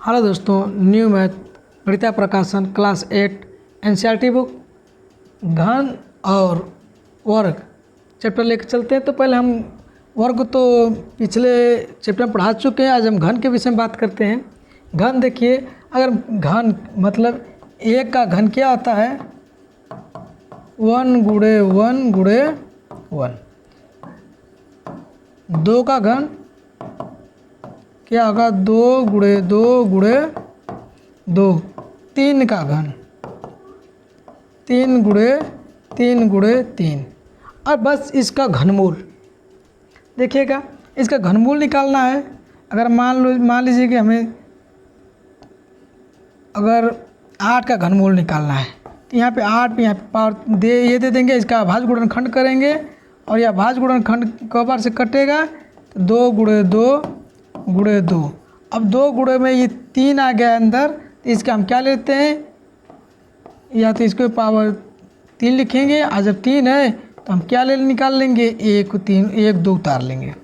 Hello दोस्तों, new math गणिता प्रकाशन class 8 NCERT book घन और वर्ग चैप्टर लेकर चलते हैं। तो पहले हम वर्ग तो पिछले चैप्टर में पढ़ा चुके हैं। आज हम घन के विषय में बात करते हैं। घन देखिए, अगर घन मतलब एक का घन क्या होता है, 1 गुणे 1 गुणे 1। दो का घन क्या होगा, 2 गुणे 2 गुणे 2। 3 का घन 3 गुणे 3 गुणे 3। अब बस इसका घनमूल देखिएगा, इसका घनमूल निकालना है। अगर मान लीजिए कि हमें अगर 8 का घनमूल निकालना है तो यहाँ पे 8 यहाँ पे पावर दे देंगे। इसका अभाज्य गुणनखंड करेंगे और यह अभाज्य गुणनखंड कबर से कटेगा तो 2 गुणे 2 गुणे 2। अब 2 गुणे में ये 3 आ गया अंदर, तो इसका हम क्या लेते हैं, या तो इसको पावर 3 लिखेंगे। और जब 3 है तो हम क्या निकाल लेंगे, 1 3 1 2 उतार लेंगे।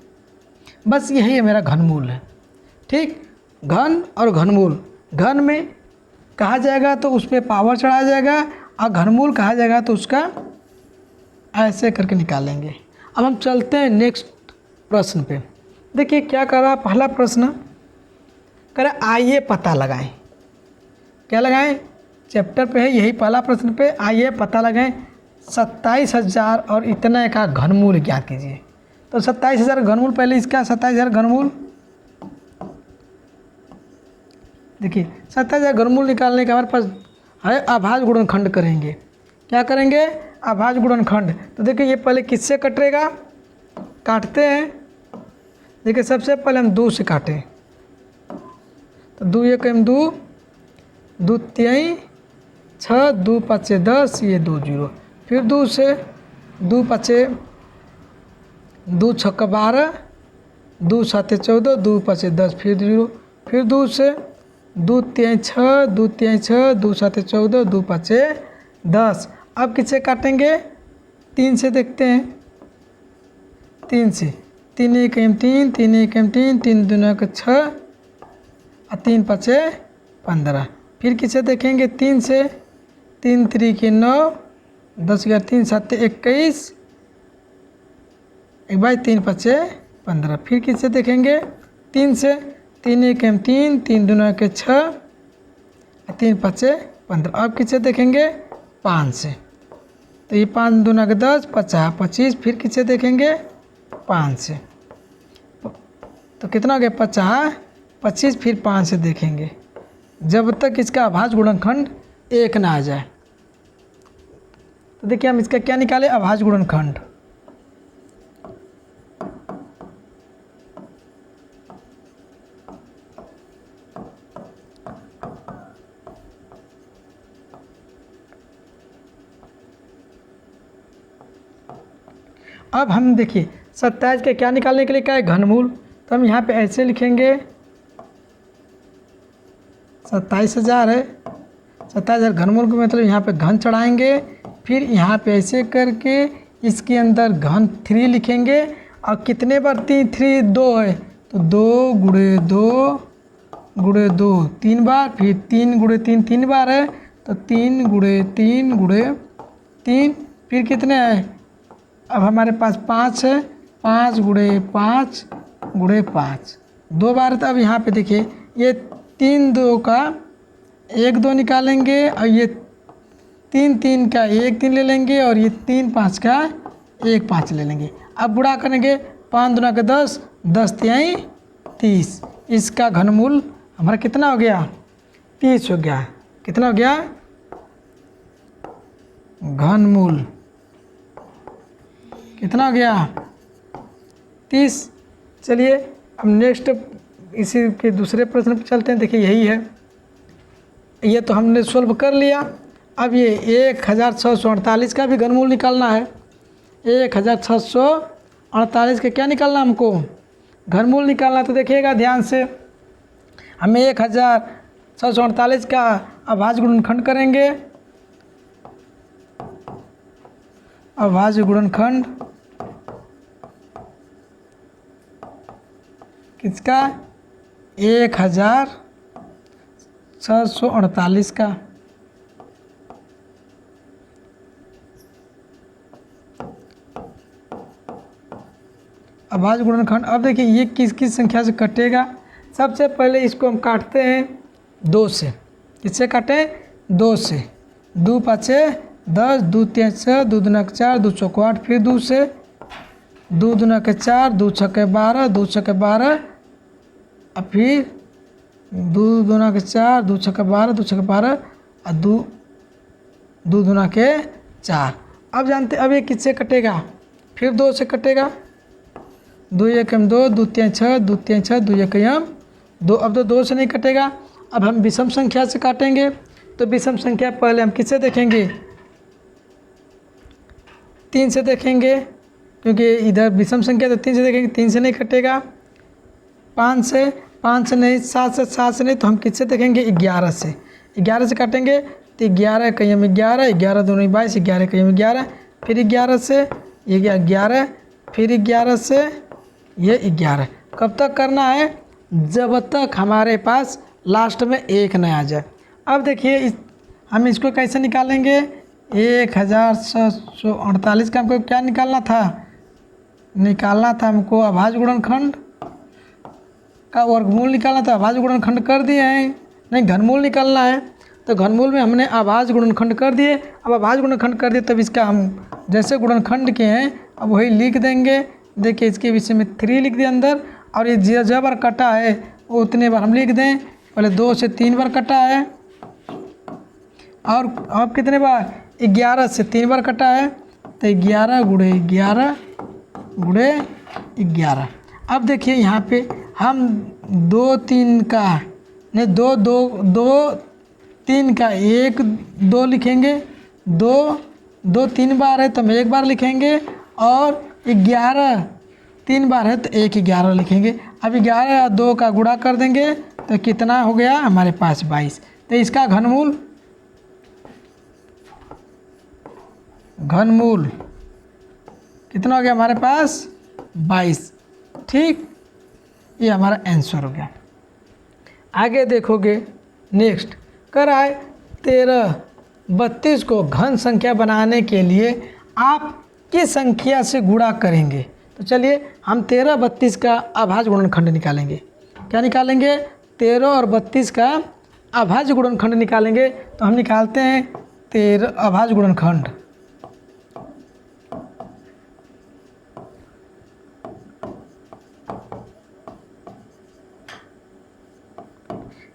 बस यही है मेरा घनमूल है। ठीक, घन और घनमूल। घन में कहा जाएगा तो उस पर पावर चढ़ाया जाएगा, और घनमूल कहा जाएगा तो उसका ऐसे करके निकालेंगे। अब हम चलते हैं नेक्स्ट प्रश्न पे। देखिए क्या कर रहा है, पहला प्रश्न कह रहा आइए पता लगाएं। क्या लगाएं, चैप्टर पे है यही पहला प्रश्न पे, आइए पता लगाएं 27,000 और इतने का घनमूल ज्ञात कीजिए। तो 27,000 घनमूल, पहले इसका 27,000 घनमूल देखिए। 27,000 घनमूल निकालने के हमारे पास है अभाज्य गुणनखंड करेंगे। क्या करेंगे, अभाज्य गुणनखंड। तो देखिए ये पहले किससे कटेगा, काटते हैं। देखिए सबसे पहले हम 2 से काटें तो 2 1 2 2 3 6 2 5 10, ये 2 0। फिर 2 से 2 5 2 6 12 2 7 14 2 5 10, फिर 0। फिर 2 से 2 3 6 2 3 6 2 7 14 2 5 10। अब किससे काटेंगे, 3 से देखते हैं। 3 से 3 1 3 3 1 3 3 2 6 और 3 5 15। फिर किसे देखेंगे, 3 से 3 3 के 9 10 11 3 7 21 एक बाई 3 5 15। फिर किसे देखेंगे, 3 से 3 1 3 3 2 के 6 और 3 5 15। अब किसे देखेंगे, 5 से, तो ये 5 2 के 10 50 25। फिर किसे देखेंगे, 5 से, तो कितना हो गया 50 25। फिर 5 से देखेंगे जब तक इसका अभाज्य गुणनखंड 1 ना आ जाए। तो देखिए हम इसका क्या निकाले, अभाज्य गुणनखंड। अब हम देखिए 27 के क्या निकालने के लिए क्या है, घनमूल। तो हम यहाँ पे ऐसे लिखेंगे, 27,000 है, 27,000 घनमूल को मतलब यहाँ पे घन चढ़ाएंगे। फिर यहाँ पे ऐसे करके इसके अंदर घन 3 लिखेंगे। और कितने बार 3 2 है, तो 2 गुणे 2 गुणे 2 3 बार। फिर 3 गुणे 3 3 बार है, तो 3 गुणे 3 गुणे 3। फिर कितने हैं, अब हमारे पास 5 है, 5 गुणे 5 गुणे 5 2 बार। तो अब यहाँ पे देखिए ये 3 2 का 1 2 निकालेंगे, और ये 3 3 का 1 3 ले लेंगे, और ये 3 5 का 1 5 ले लेंगे। अब गुणा करेंगे, 5 2 के 10 10 3 30। इसका घनमूल हमारा कितना हो गया, 30 हो गया। कितना हो गया, घनमूल कितना हो गया, 30। चलिए अब नेक्स्ट इसी के दूसरे प्रश्न पर चलते हैं। देखिए यही है, ये तो हमने सोल्व कर लिया। अब ये 1648 का भी घनमूल निकालना है। 1648 का क्या निकालना हमको, घनमूल निकालना। तो देखिएगा ध्यान से, हमें 1648 का अभाज्य गुणनखंड करेंगे। अभाज्य गुणनखंड किसका, 1000 648 का। अभाज्य गुणनखंड, अब देखिए ये किस किस संख्या से कटेगा। सबसे पहले इसको हम काटते हैं 2 से। किससे काटें? 2 से। 2 पाँचे 10, 2 3 6, 2 दूना 4, 2 चौको 8, फिर 2 से 2 दूना 4, 2 छक्के 12, 2 छक्के 12, और फिर 2 दूना 4, 2 छक्के 12, 2 छक्के 12 और 2 दूना 4। अब जानते, अब ये किससे कटेगा? फिर 2 से कटेगा। 2 1 2, 2 3 6, 2 3 6, 2 1 2। अब तो 2 से नहीं कटेगा, अब हम विषम संख्या से काटेंगे। तो विषम संख्या पहले हम किससे देखेंगे? 3 से देखेंगे, क्योंकि इधर विषम संख्या तो 3 से देखेंगे, 3 से नहीं कटेगा। 5 से नहीं, 7 से नहीं, तो हम किससे देखेंगे? 11 से। 11 से काटेंगे तो 11 कहीं 11, 11 दूनी 22, 11 कहीं 11, फिर 11 से ये 11, फिर 11 से ये 11। कब तक करना है? जब तक हमारे पास लास्ट में 1 न आ जाए। अब देखिए हम इसको कैसे निकालेंगे? 1748 का हमको क्या निकालना था? निकालना था हमको अभाज्य गुणनखंड का वर्गमूल निकालना था। अभाज्य गुणनखंड कर दिए हैं, नहीं घनमूल निकालना है। तो घनमूल में हमने अभाज्य गुणनखंड कर दिए। अब अभाज्य गुणनखंड कर दिए, तब इसका हम जैसे गुणनखंड के हैं अब वही लिख देंगे। देखिए इसके विषय में 3 लिख दिए अंदर, और ये जब बार कटा है वो उतने बार हम लिख दें। पहले 2 से 3 बार कटा है, और अब कितने बार? 11 से 3 बार कटा है, तो 11 गुणे 11 गुणे 11। अब देखिए यहाँ पे हम 2 3 का नहीं, 2 2 2 3 का 1 2 लिखेंगे। 2 2 3 बार है तो हम 1 बार लिखेंगे, और 11 3 बार है तो 1 11 लिखेंगे। अब 11 और 2 का गुणा कर देंगे तो कितना हो गया हमारे पास? 22। तो इसका घनमूल कितना हो गया हमारे पास? 22। ठीक, ये हमारा आंसर हो गया। आगे देखोगे, नेक्स्ट कर आए 13 32 को घन संख्या बनाने के लिए आप किस संख्या से गुणा करेंगे? तो चलिए हम 13 32 का अभाज्य गुणनखंड निकालेंगे। क्या निकालेंगे? 13 और 32 का अभाज्य गुणनखंड निकालेंगे। तो हम निकालते हैं 13 अभाज्य गुणनखंड।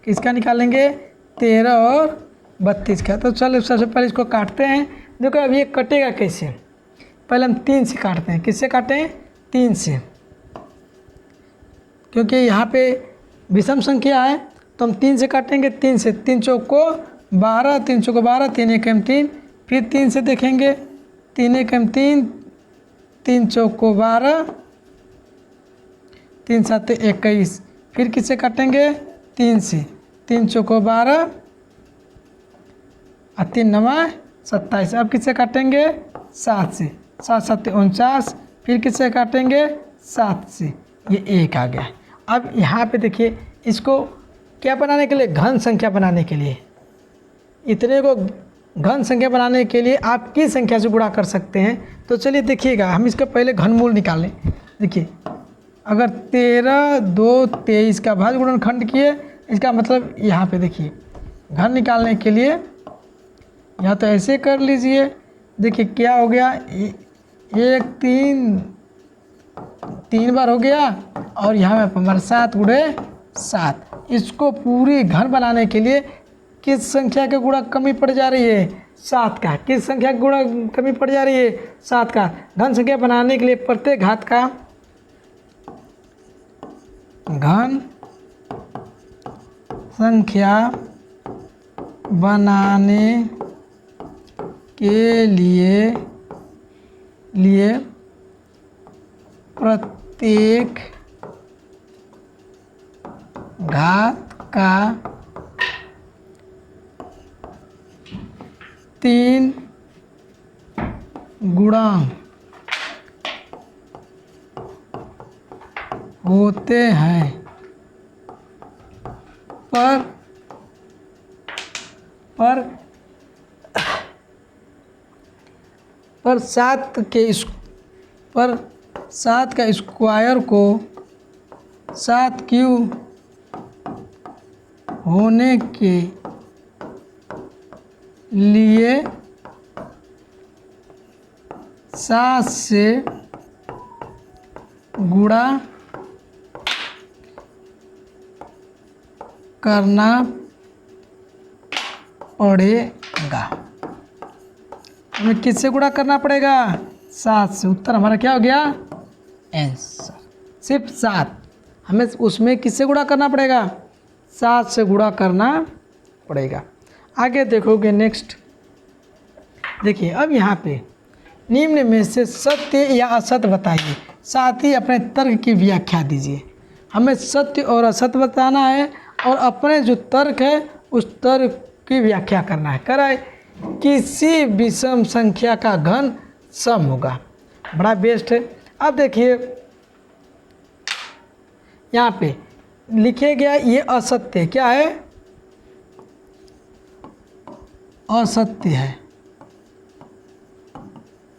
किसका निकालेंगे? 13 और 32 का। तो चलो सबसे पहले इसको काटते हैं। देखो अब ये कटेगा कैसे? पहले हम 3 से काटते हैं। किससे काटें? 3 से, क्योंकि यहाँ पे विषम संख्या है तो हम 3 से काटेंगे। 3 से 3 चौको 12, 3 चौको 12, 3 1 3, फिर 3 से देखेंगे 3 1 3, 3 चौको 12, 3 7 21, फिर किससे काटेंगे? 3 से। 3 चौको 12 और 3 9 27। अब किससे काटेंगे? 7 से। 7 7 49, फिर किससे काटेंगे? 7 से। ये 1 आ गया। अब यहाँ पे देखिए इसको क्या बनाने के लिए? घन संख्या बनाने के लिए। इतने को घन संख्या बनाने के लिए आप किस संख्या से गुणा कर सकते हैं? तो चलिए देखिएगा, हम इसका पहले घनमूल निकालें। देखिए अगर 13 2 23 का भाज्य गुणनखंड किए, इसका मतलब यहाँ पे देखिए घन निकालने के लिए या तो ऐसे कर लीजिए। देखिए क्या हो गया? 1 3 बार हो गया, और यहाँ पे हमारा 7 गुणे 7। इसको पूरी घन बनाने के लिए किस संख्या के गुणा कमी पड़ जा रही है? 7 का। किस संख्या का गुणा कमी पड़ जा रही है? 7 का। घन संख्या बनाने के लिए प्रत्येक घात का घन संख्या बनाने के लिए प्रत्येक घात का 3 गुणा होते हैं, पर पर पर 7 का स्क्वायर को 7 क्यूब होने के लिए 7 से गुणा करना पड़ेगा। हमें किससे गुणा करना पड़ेगा? 7 से। उत्तर हमारा क्या हो गया? आंसर सिर्फ 7। हमें उसमें किससे गुणा करना पड़ेगा? 7 से गुणा करना पड़ेगा। आगे देखोगे नेक्स्ट, देखिए अब यहाँ पे निम्न में से सत्य या असत्य बताइए, साथ ही अपने तर्क की व्याख्या दीजिए। हमें सत्य और असत्य बताना है और अपने जो तर्क है उस तर्क की व्याख्या करना है। कराए किसी विषम संख्या का घन सम होगा, बड़ा बेस्ट है। अब देखिए यहाँ पे लिखे गया ये असत्य, क्या है? असत्य है।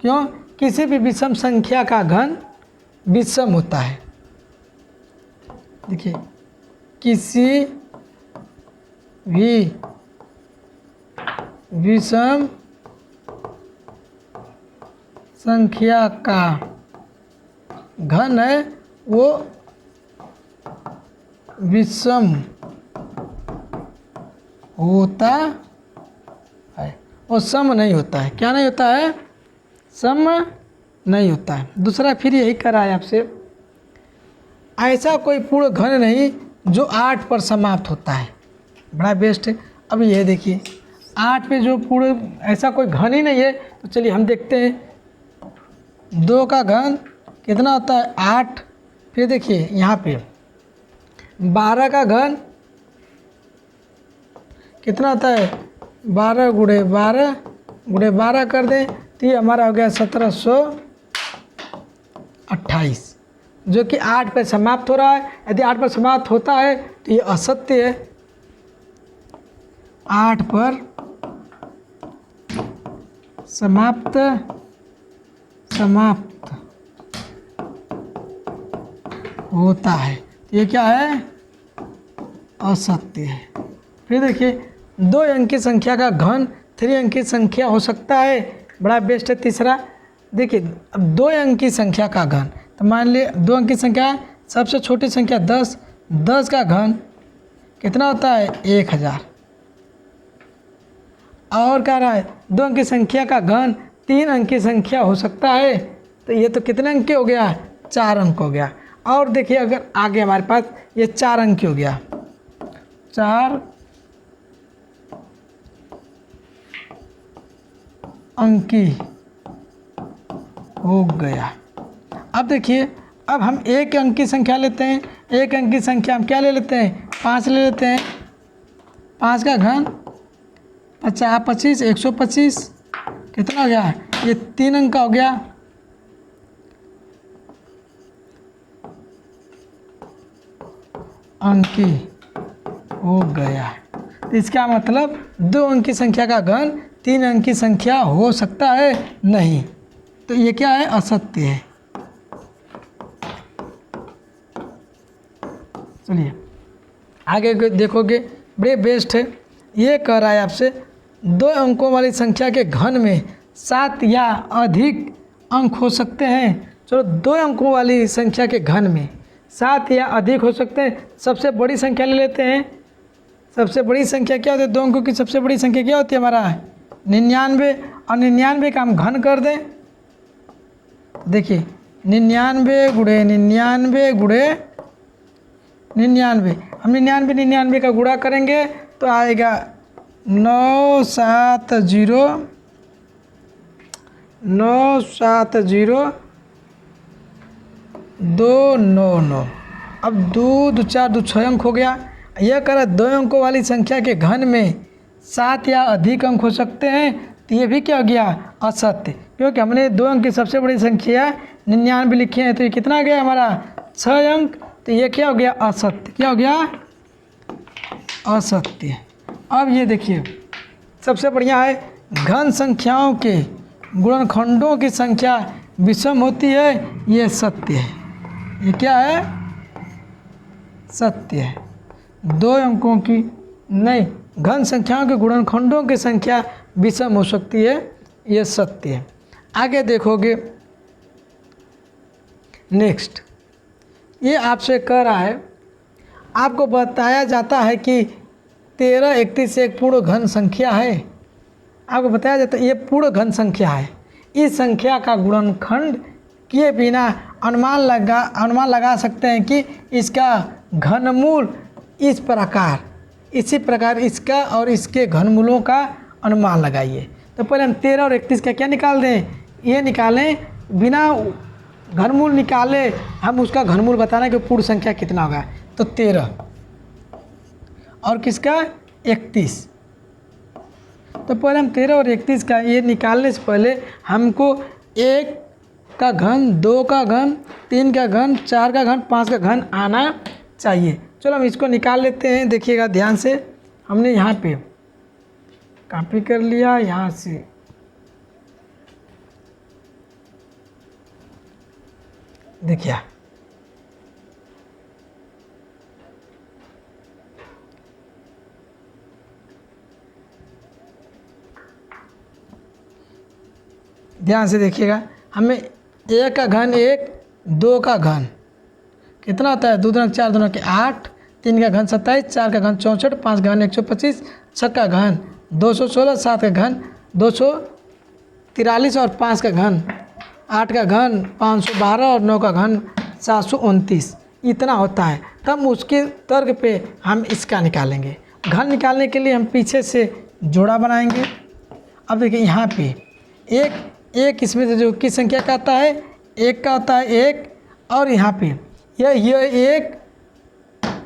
क्यों? किसी भी विषम संख्या का घन विषम होता है। देखिए किसी भी विषम संख्या का घन है वो विषम होता है, वो सम नहीं होता है। क्या नहीं होता है? सम नहीं होता है। दूसरा फिर यही करा है आपसे, ऐसा कोई पूर्ण घन नहीं जो 8 पर समाप्त होता है। बड़ा बेस्ट है। अब ये देखिए 8 पे जो पूर्ण ऐसा कोई घन ही नहीं है, तो चलिए हम देखते हैं। 2 का घन कितना होता है? 8। फिर देखिए यहाँ पे 12 का घन कितना होता है? 12 गुणे 12 कर दें तो ये हमारा हो गया 1728, जो कि 8 पर समाप्त हो रहा है। यदि 8 पर समाप्त होता है तो ये असत्य है। 8 पर समाप्त होता है तो ये क्या है? असत्य है। फिर देखिए 2 अंकी संख्या का घन 3 अंकी संख्या हो सकता है। बड़ा बेस्ट है। तीसरा देखिए अब 2 अंकी संख्या का घन, तो मान लिए 2 अंकी संख्या, सबसे छोटी संख्या 10, 10 का घन कितना होता है? 1000। और कह रहा है 2 अंकी संख्या का घन 3 अंकी संख्या हो सकता है, तो ये तो कितने अंक हो गया? 4 अंक हो गया। और देखिए अगर आगे हमारे पास ये 4 अंक हो गया, 4 अंकी हो गया। अब देखिए अब हम 1 अंक की संख्या लेते हैं। 1 अंक की संख्या हम क्या ले लेते हैं? 5 ले लेते हैं। 5 का घन 50, 25, 125 कितना हो गया? ये 3 अंक का हो गया। अंकी हो गया। तो इसका मतलब 2 अंक की संख्या का घन 3 अंक की संख्या हो सकता है नहीं, तो ये क्या है? असत्य है। चलिए आगे देखोगे, बड़े बेस्ट है। ये कह रहा है आपसे 2 अंकों वाली संख्या के घन में 7 या अधिक अंक हो सकते हैं। चलो 2 अंकों वाली संख्या के घन में 7 या अधिक हो सकते हैं। सबसे बड़ी संख्या ले लेते हैं। सबसे बड़ी संख्या क्या होती है? 2 अंकों की सबसे बड़ी संख्या क्या होती है? हमारा 99। और 99 का हम घन कर दें, देखिए 99 गुणे 99 गुणे 99, हम 99 का गुणा करेंगे तो आएगा 970299। अब 2 2 4 2 6 अंक हो गया। यह कर 2 अंकों वाली संख्या के घन में 7 या अधिक अंक हो सकते हैं, तो ये भी क्या हो गया? असत्य। क्योंकि हमने 2 अंक की सबसे बड़ी संख्या 99 लिखे हैं, तो ये कितना आ गया हमारा? 6 अंक। तो ये क्या हो गया? असत्य। क्या हो गया? असत्य। अब ये देखिए सबसे बढ़िया है घन संख्याओं के गुणनखंडों की संख्या विषम होती है, ये सत्य है। ये क्या है? सत्य है। 2 अंकों की नहीं, घन संख्याओं के गुणनखंडों की संख्या विषम हो सकती है, ये सत्य है। आगे देखोगे नेक्स्ट, ये आपसे कह रहा है, आपको बताया जाता है कि 13 31 एक पूर्ण घन संख्या है। आपको बताया जाता है ये पूर्ण घन संख्या है। इस संख्या का गुणनखंड किए बिना अनुमान लगा सकते हैं कि इसका घनमूल इस प्रकार, इसी प्रकार इसका और इसके घनमूलों का अनुमान लगाइए। तो पहले हम 13 और 31 का क्या निकाल दें? ये निकालें, बिना घनमूल निकाले हम उसका घनमूल बताना कि पूर्ण संख्या कितना होगा। तो 13 और किसका 31। तो पहले हम 13 और 31 का ये निकालने से पहले हमको 1 का घन, 2 का घन, 3 का घन, 4 का घन, 5 का घन आना चाहिए। चलो हम इसको निकाल लेते हैं। देखिएगा ध्यान से, हमने यहाँ पे कॉपी कर लिया, यहाँ से देखिए ध्यान से देखिएगा, हमें 1 का घन 1, 2 का घन कितना होता है? 2 दूना 4 दूना के 8, 3 का घन 27, 4 का घन 64, 5 का घन 125, 6 का घन 216, 7 का घन 243 और 5 का घन 8 का घन 512 और 9 का घन 729 इतना होता है। तब उसके तर्क पे हम इसका निकालेंगे। घन निकालने के लिए हम पीछे से जोड़ा बनाएंगे। अब देखिए यहाँ पे एक इसमें से जो किस संख्या का आता है? 1 का होता है 1, और यहाँ पे यह 1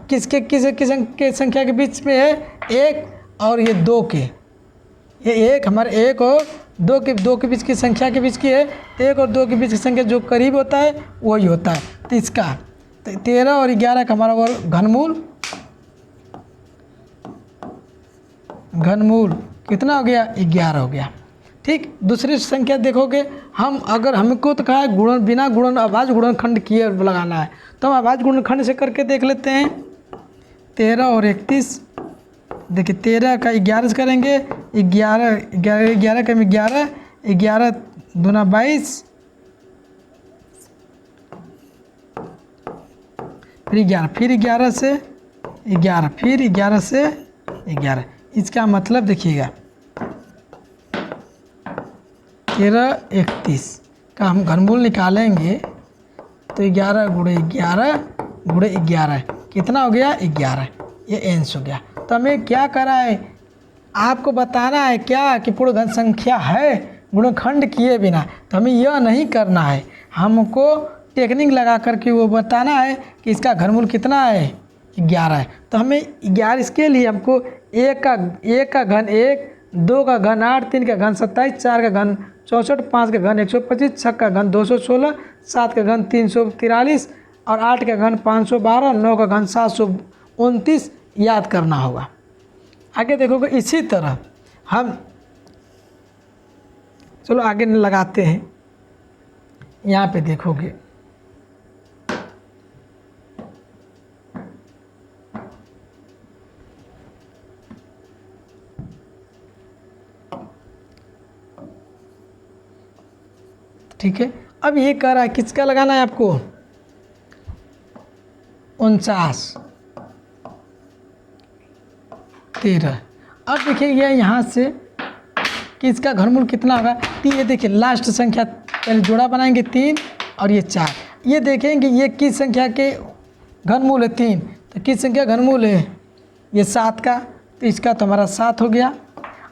किस संख्या के बीच में है? 1 और ये 2 के, ये 1 हमारे 1 और 2 के बीच की संख्या के बीच की है। 1 और 2 के बीच की संख्या जो करीब होता है वही होता है। तो इसका 13 और 11 का हमारा वो घनमूल कितना हो गया? 11 हो गया। ठीक, दूसरी संख्या देखोगे हम, अगर हमको तो कहा है बिना गुणन अभाज्य गुणनखंड किए लगाना है, तो हम अभाज्य गुणनखंड से करके देख लेते हैं। 13 और 31, देखिए 13 का 11 से करेंगे, 11 का 11, 11 दूना 22, फिर 11, फिर 11 से 11, फिर 11 से 11। इसका मतलब देखिएगा 13 31 का हम घनमूल निकालेंगे तो 11 गुणे 11 गुणे 11 कितना हो गया? 11। ये एंस हो गया। तो हमें क्या करा है? आपको बताना है क्या कि पूर्ण घन संख्या है गुणनखंड किए बिना। तो हमें यह नहीं करना है, हमको टेक्निक लगा करके वो बताना है कि इसका घनमूल कितना है? 11 है। तो हमें 11, इसके लिए हमको 1 का घन 1, 2 का घन 8, 3 का घन 27, 4 का घन 64, 5 का घन 125, 6 का घन 216, 7 का घन 343 और 8 का घन 512, 9 का घन 729 याद करना होगा। आगे देखोगे इसी तरह हम, चलो आगे लगाते हैं। यहाँ पे देखोगे ठीक है। अब ये कह रहा है किसका लगाना है आपको? 49 13। अब देखिए ये यहाँ से कि इसका घनमूल कितना होगा? तो ये देखिए लास्ट संख्या पहले जोड़ा बनाएंगे 3 और ये 4। ये देखेंगे ये किस संख्या के घनमूल है? 3। तो किस संख्या घनमूल है? ये 7 का, तो इसका तो हमारा 7 हो गया।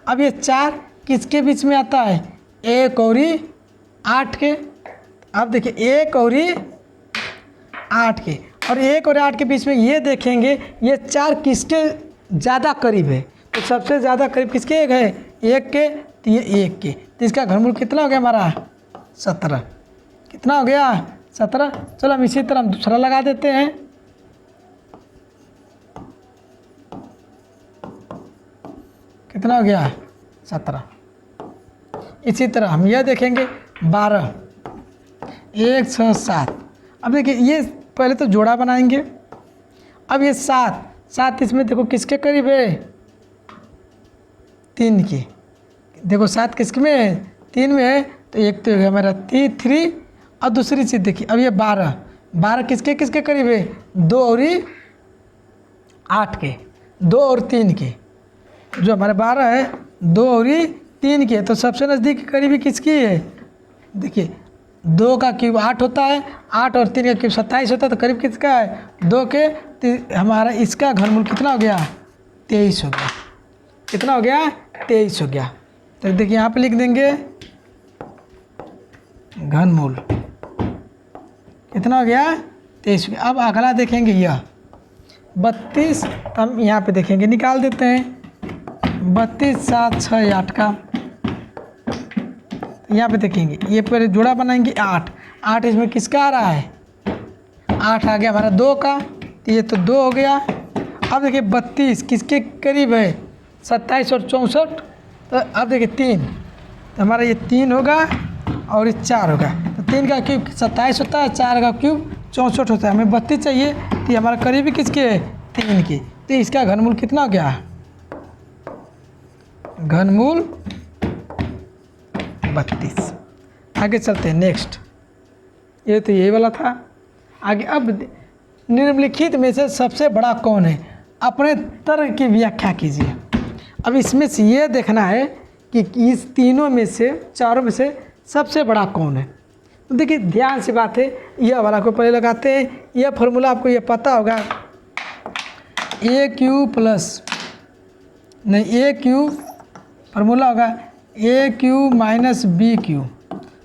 अब ये 4 किसके बीच में आता है? 1 और 8 के। अब देखिए 1 और 8 के, और 1 और 8 के बीच में ये देखेंगे ये 4 किसके ज़्यादा करीब है? तो सबसे ज़्यादा करीब किसके है? 1 के। तो ये 1 के, तो इसका घनमूल कितना हो गया हमारा? 17। कितना हो गया? 17। चलो हम इसी तरह हम दूसरा लगा देते हैं। कितना हो गया? 17। इसी तरह हम यह देखेंगे 12, 1 6 7। अब देखिए ये पहले तो जोड़ा बनाएंगे। अब ये 7 इसमें देखो किसके करीब है, 3 के। देखो 7 किसके में है, 3 में है, तो एक तो है हमारा 3। और दूसरी चीज़ देखिए, अब ये 12 किसके किसके करीब है, 2 और 8 के, 2 और 3 के। जो हमारे 12 है 2 और 3 के, तो सबसे नज़दीक करीबी किसकी है, देखिए 2 का क्यूब 8 होता है, 8 और 3 का क्यूब 27 होता है, तो करीब किसका है, 2 के। तो हमारा इसका घनमूल कितना हो गया, 23 हो गया। कितना हो गया, 23 हो गया। तो देखिए यहाँ पे लिख देंगे घनमूल कितना हो गया, 23 हो गया। अब अगला देखेंगे यह 32, हम यहाँ पे देखेंगे, निकाल देते हैं 32 7 6 8 का। यहाँ पे देखेंगे, ये पहले जोड़ा बनाएंगे 8 इसमें किसका आ रहा है, 8 आ गया हमारा 2 का, तो ये तो 2 हो गया। अब देखिए 32 किसके करीब है, 27 और 64, तो अब देखिए 3, तो हमारा ये 3 होगा और ये 4 होगा। तो 3 का क्यूब 27 होता है, 4 का क्यूब 64 होता है। हमें 32 चाहिए, तो ये हमारा करीबी किसके है, 3 की। तो इसका घनमूल कितना हो गया, घनमूल 32। आगे चलते हैं नेक्स्ट, ये तो यही वाला था। आगे अब निम्नलिखित में से सबसे बड़ा कौन है, अपने तर्क की व्याख्या कीजिए। अब इसमें से ये देखना है कि इस तीनों में से, चारों में से सबसे बड़ा कौन है। तो देखिए ध्यान से बात है, यह वाला को पहले लगाते हैं। यह फॉर्मूला आपको ये पता होगा, ए क्यू प्लस नहीं, ए क्यू फार्मूला होगा A cube minus B cube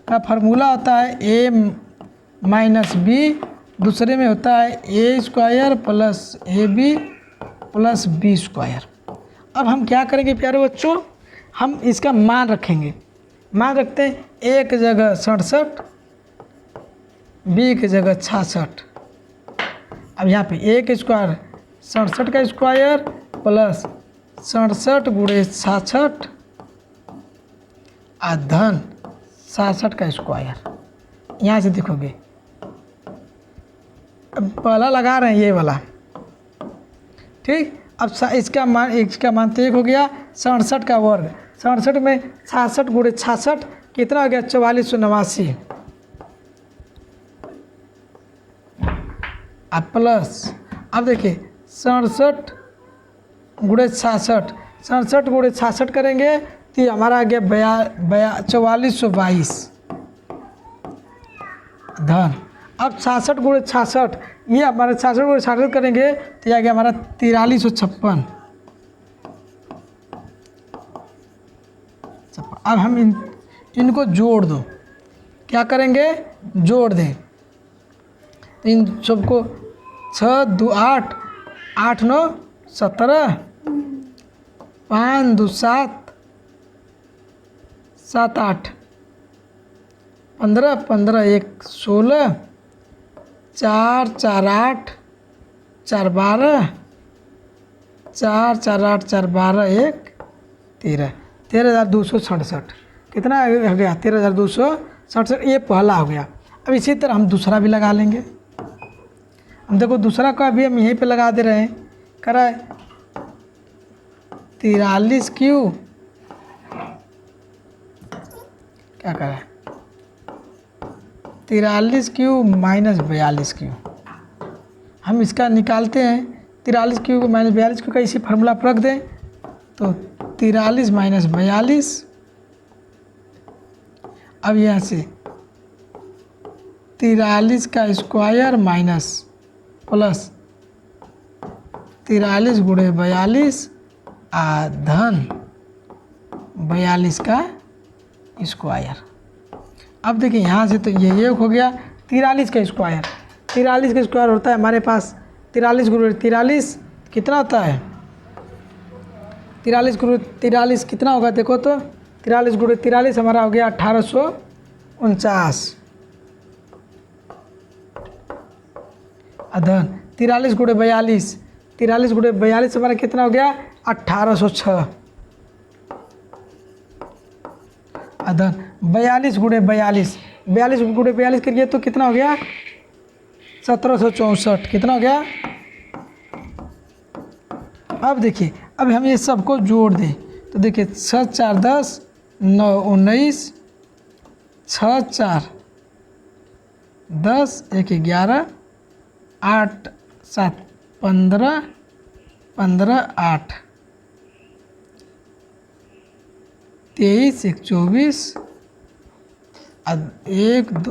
का फार्मूला होता है ए माइनस बी, दूसरे में होता है A square plus A B plus B square. अब हम क्या करेंगे प्यारे बच्चों, हम इसका मान रखेंगे। मान रखते हैं ए की जगह 67, बी की जगह 66। अब यहाँ पे ए के स्क्वायर 67 का स्क्वायर प्लस 67 गुणे 66 धन 67 का स्क्वायर। यहाँ से देखोगे, अब पहला लगा रहे हैं ये वाला, ठीक। अब इसका मान तो 1 हो गया, 67 का वर्ग, 67 में 66 गुणे 66 कितना हो गया, 4489। अब प्लस, अब देखिए 67 गुणे 66, 67 गुणे 66 करेंगे तो ये हमारा आ गया 4422 धन। अब 66 गुणे 66, ये हमारा 66 गुणे 66 करेंगे तो ये आ गया हमारा 4356। अब हम इनको जोड़ दो, क्या करेंगे, जोड़ दें। इन सबको 6 2 8, 8 9 17, 5 2 7, 7 8, 15 15 1 16, 4 4 8 4 12, 4 4 8 4 12 1 13, 13,267। कितना हो गया, 13,267। ये पहला हो गया। अब इसी तरह हम दूसरा भी लगा लेंगे। हम देखो दूसरा का भी हम यहीं पे लगा दे रहे हैं, करा है 43 क्यू, क्या करा है 43 क्यू माइनस 42 क्यू। हम इसका निकालते हैं, 43 क्यू को माइनस 42 क्यू का इसी फार्मूला पर रख दें, तो 43 माइनस 42। अब यहाँ से 43 का स्क्वायर माइनस प्लस 43 गुणे 42 धन 42 का स्क्वायर। अब देखिए यहाँ से तो ये एक हो गया 43 का स्क्वायर। 43 का स्क्वायर होता है हमारे पास 43 गुणे 43 कितना होता है, 43 गुणे 43 कितना होगा, देखो तो 43 गुणे 43 हमारा हो गया 1849 अधन 43 गुणे 42, 43 गुणे 42 हमारा कितना हो गया 1806 अधन 42 गुणे 42, 42 गुणे 42 करिए तो कितना हो गया 1764। कितना हो गया? अब देखिए, अब हम ये सबको जोड़ दें तो देखिए 6 4 10, 9 19, 6 4 10, 1 11, 8 7 15, 15 8, 23 1 24, 1 2